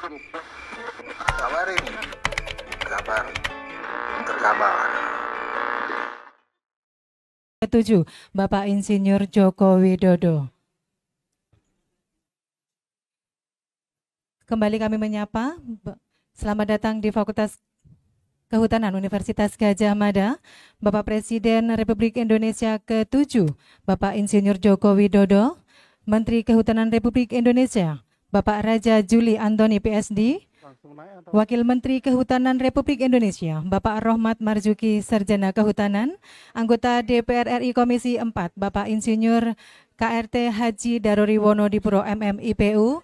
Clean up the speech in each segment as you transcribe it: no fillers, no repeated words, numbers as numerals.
Kabar ini, kabar terkabar. Ketujuh, Bapak Insinyur Joko Widodo. Kembali kami menyapa, selamat datang di Fakultas Kehutanan Universitas Gadjah Mada, Bapak Presiden Republik Indonesia ke-7, Bapak Insinyur Joko Widodo, Menteri Kehutanan Republik Indonesia, Bapak Raja Juli Antoni PSD, Wakil Menteri Kehutanan Republik Indonesia, Bapak Rohmat Marzuki, Sarjana Kehutanan, Anggota DPR RI Komisi 4, Bapak Insinyur KRT Haji Darori Wonodipuro MMIPU,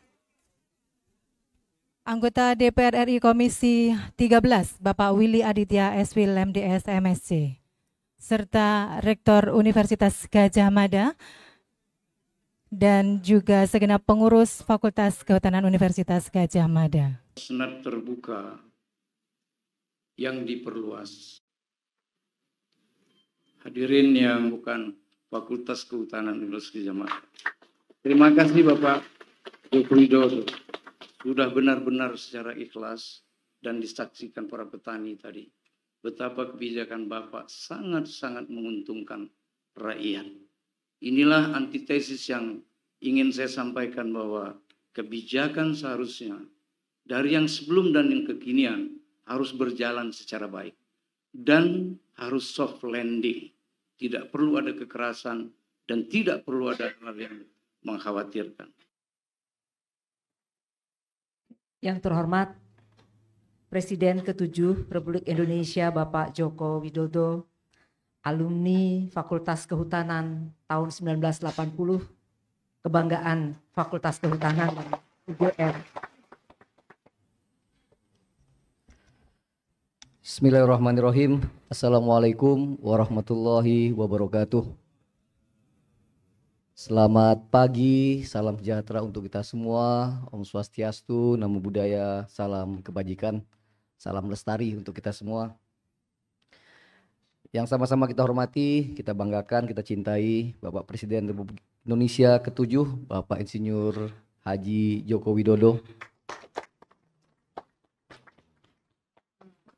Anggota DPR RI Komisi 13, Bapak Willy Aditya SWIL MDS MSc, serta Rektor Universitas Gadjah Mada, dan juga segenap pengurus Fakultas Kehutanan Universitas Gadjah Mada. Senat terbuka yang diperluas. Hadirin yang bukan Fakultas Kehutanan Universitas Gadjah Mada. Terima kasih Bapak Joko Widodo. Sudah benar-benar secara ikhlas dan disaksikan para petani tadi. Betapa kebijakan Bapak sangat-sangat menguntungkan rakyat. Inilah antitesis yang ingin saya sampaikan, bahwa kebijakan seharusnya dari yang sebelum dan yang kekinian harus berjalan secara baik. Dan harus soft landing. Tidak perlu ada kekerasan dan tidak perlu ada hal yang mengkhawatirkan. Yang terhormat Presiden ke-7 Republik Indonesia Bapak Joko Widodo, alumni Fakultas Kehutanan tahun 1980, kebanggaan Fakultas Kehutanan UGM. Bismillahirrahmanirrahim. Assalamualaikum warahmatullahi wabarakatuh. Selamat pagi, salam sejahtera untuk kita semua. Om Swastiastu, Namo Buddhaya, salam kebajikan, salam lestari untuk kita semua. Yang sama-sama kita hormati, kita banggakan, kita cintai Bapak Presiden Republik Indonesia ke-7, Bapak Insinyur Haji Joko Widodo.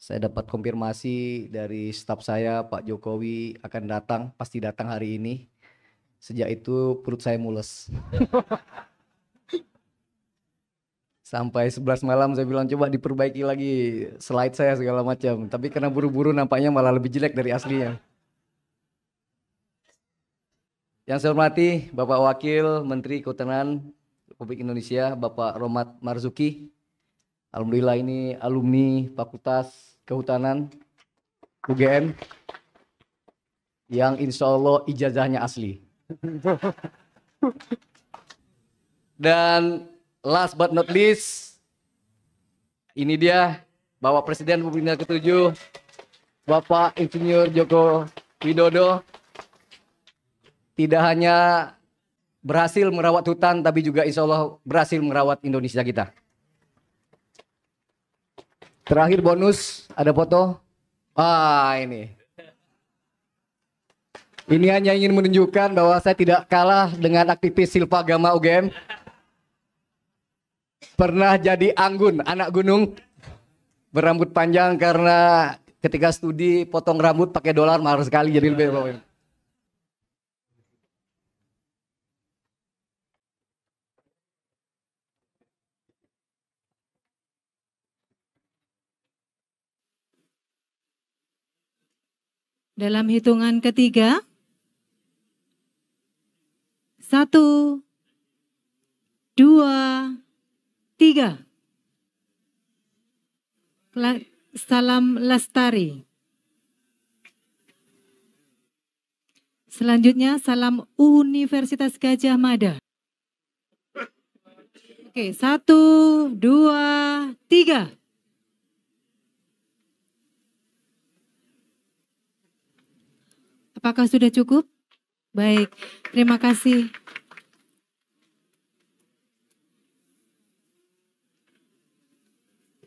Saya dapat konfirmasi dari staf saya, Pak Jokowi akan datang, pasti datang hari ini. Sejak itu perut saya mules. Sampai 11 malam saya bilang coba diperbaiki lagi slide saya segala macam. Tapi karena buru-buru nampaknya malah lebih jelek dari aslinya. Yang saya hormati Bapak Wakil Menteri Kehutanan Republik Indonesia, Bapak Rohmat Marzuki. Alhamdulillah ini alumni Fakultas Kehutanan UGM yang insya Allah ijazahnya asli. Dan last but not least, ini dia Bapak Presiden Republik Indonesia ke-7, Bapak Insinyur Joko Widodo. Tidak hanya berhasil merawat hutan, tapi juga insya Allah berhasil merawat Indonesia kita. Terakhir bonus, ada foto. Ini. Ini hanya ingin menunjukkan bahwa saya tidak kalah dengan aktivis Silvagama UGM. Pernah jadi anggun, anak gunung, berambut panjang karena ketika studi potong rambut pakai dolar mahal sekali, jadi lebih bawah. Dalam hitungan ketiga, 1, 2, 3. Salam lestari. Selanjutnya salam Universitas Gadjah Mada. Oke, 1, 2, 3. Apakah sudah cukup? Baik, terima kasih.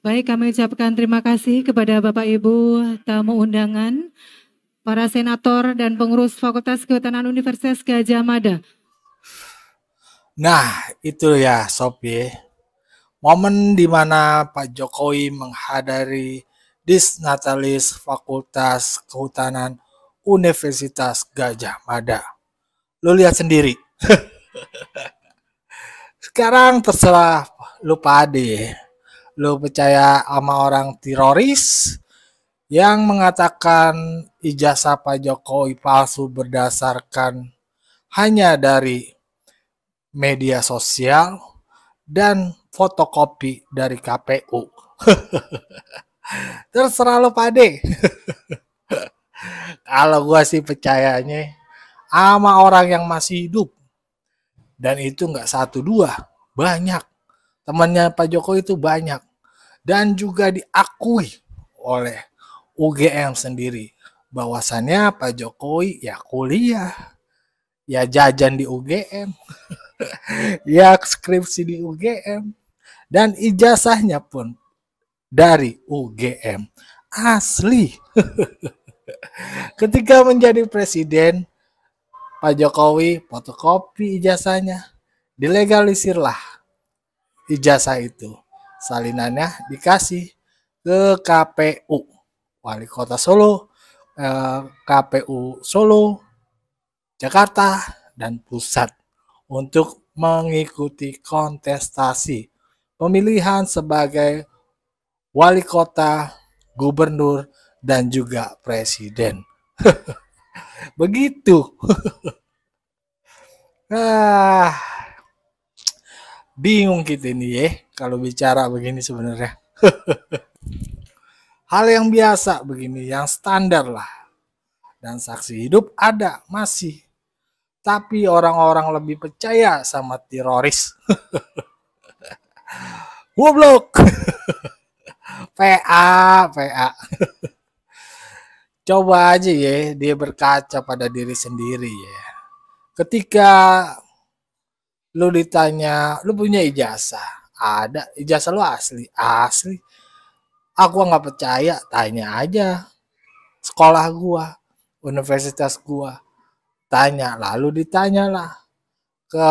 Baik, kami ucapkan terima kasih kepada Bapak Ibu tamu undangan, para senator dan pengurus Fakultas Kehutanan Universitas Gadjah Mada. Nah, itu ya Sob ya. Momen di mana Pak Jokowi menghadiri Disnatalis Fakultas Kehutanan Universitas Gadjah Mada. Lu lihat sendiri. Sekarang terserah lu pade. Lu percaya sama orang teroris yang mengatakan ijazah Pak Jokowi palsu berdasarkan hanya dari media sosial dan fotokopi dari KPU. Terserah lo pade. Kalau gua sih percayanya sama orang yang masih hidup. Dan itu nggak satu dua, banyak. Temannya Pak Jokowi itu banyak. Dan juga diakui oleh UGM sendiri. Bahwasannya Pak Jokowi ya kuliah, ya jajan di UGM, ya skripsi di UGM, dan ijazahnya pun dari UGM. Asli. Ketika menjadi presiden, Pak Jokowi fotokopi ijazahnya, dilegalisirlah ijazah itu. Salinannya dikasih ke KPU, Wali Kota Solo, KPU Solo, Jakarta, dan Pusat untuk mengikuti kontestasi pemilihan sebagai wali kota, gubernur, dan juga presiden. Begitu. Bingung kita ini ya kalau bicara begini sebenarnya. Hal yang biasa begini, yang standar lah. Dan saksi hidup ada, masih. Tapi orang-orang lebih percaya sama teroris. Goblok. PA. Coba aja ya dia berkaca pada diri sendiri ya. Ketika lu ditanya, lu punya ijazah? Ada. Ijazah lu asli? Asli. Aku nggak percaya, tanya aja sekolah gua, universitas gua. Tanya, lalu ditanyalah ke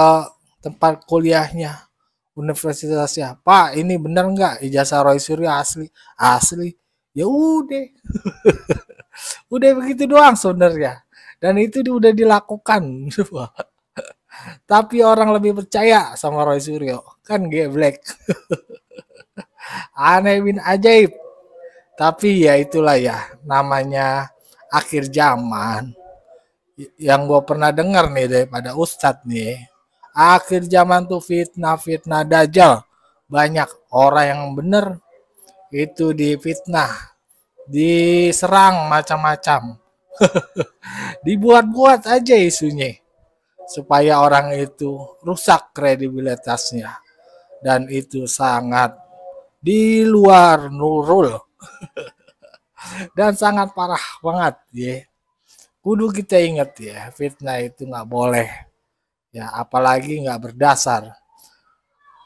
tempat kuliahnya, universitasnya. Pak, ini bener nggak ijazah Roy Suryo asli? Asli. Ya udah. Udah begitu doang sebenarnya. Dan itu udah dilakukan. Tapi orang lebih percaya sama Roy Suryo. Kan geblek. Aneh bin ajaib. Tapi ya itulah ya. Namanya akhir zaman. Yang gue pernah dengar nih daripada Ustadz nih. Akhir zaman tuh fitnah dajjal. Banyak orang yang bener itu difitnah. Diserang macam-macam. Dibuat-buat aja isunya. Supaya orang itu rusak kredibilitasnya. Dan itu sangat di luar nurul. Dan sangat parah banget ya. Kudu kita ingat ya, fitnah itu nggak boleh. Ya, apalagi nggak berdasar.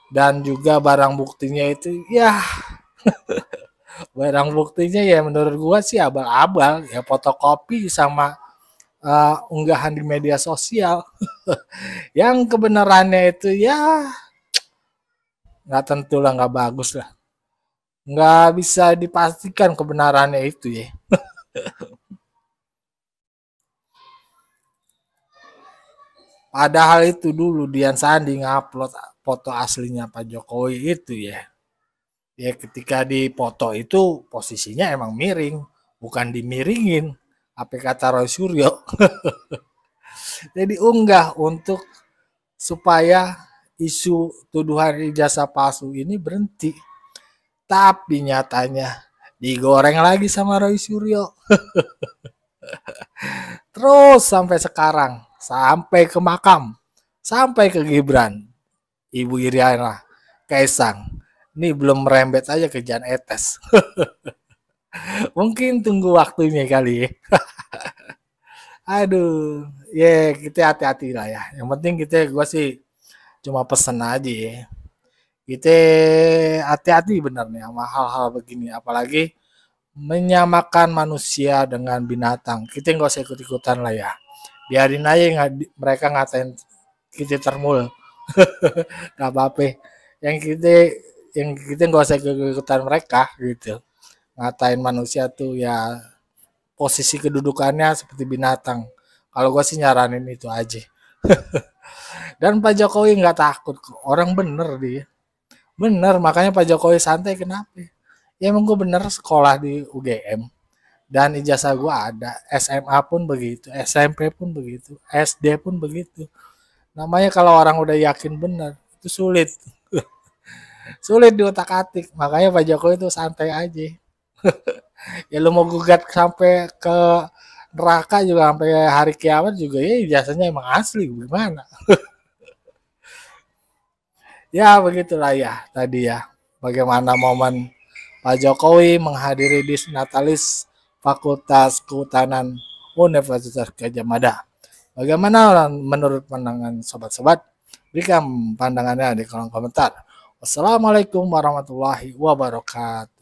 Dan juga barang buktinya itu ya barang buktinya ya menurut gua sih abal-abal, ya fotokopi sama unggahan di media sosial. Yang kebenarannya itu ya nggak tentu lah, nggak bagus lah, nggak bisa dipastikan kebenarannya itu ya. Padahal itu dulu Dian Sandi ngupload foto aslinya Pak Jokowi itu ya. Ya ketika di foto itu posisinya emang miring, bukan dimiringin. Apa kata Roy Suryo. Jadi unggah untuk supaya isu tuduhan ijazah palsu ini berhenti. Tapi nyatanya digoreng lagi sama Roy Suryo. Terus sampai sekarang, sampai ke makam, sampai ke Gibran, Ibu Iriana, Kaisang. Ini belum merembet aja ke Jan Etes. Mungkin tunggu waktunya kali ya. Aduh, ya kita hati-hati lah ya. Yang penting gue sih cuma pesen aja ya. Kita hati-hati bener nih sama hal-hal begini. Apalagi menyamakan manusia dengan binatang. Kita nggak usah ikut-ikutan lah ya. Biarin aja mereka ngatain kita termul. Gak apa-apa. Yang kita yang kita nggak usah ikut-ikutan mereka gitu. Ngatain manusia tuh ya posisi kedudukannya seperti binatang. Kalau gue sih nyaranin itu aja. Dan Pak Jokowi nggak takut kok. Orang bener dia. Bener, makanya Pak Jokowi santai kenapa? Ya emang gue bener sekolah di UGM. Dan ijazah gue ada. SMA pun begitu. SMP pun begitu. SD pun begitu. Namanya kalau orang udah yakin bener. Itu sulit. Sulit diotak-atik. Makanya Pak Jokowi itu santai aja. Ya lu mau gugat sampai ke neraka juga sampai hari kiamat juga ya ijazahnya emang asli gimana. Ya begitulah ya tadi ya. Bagaimana momen Pak Jokowi menghadiri Disnatalis Fakultas Kehutanan Universitas Gadjah Mada. Bagaimana menurut pandangan sobat-sobat? Berikan pandangannya di kolom komentar. Wassalamualaikum warahmatullahi wabarakatuh.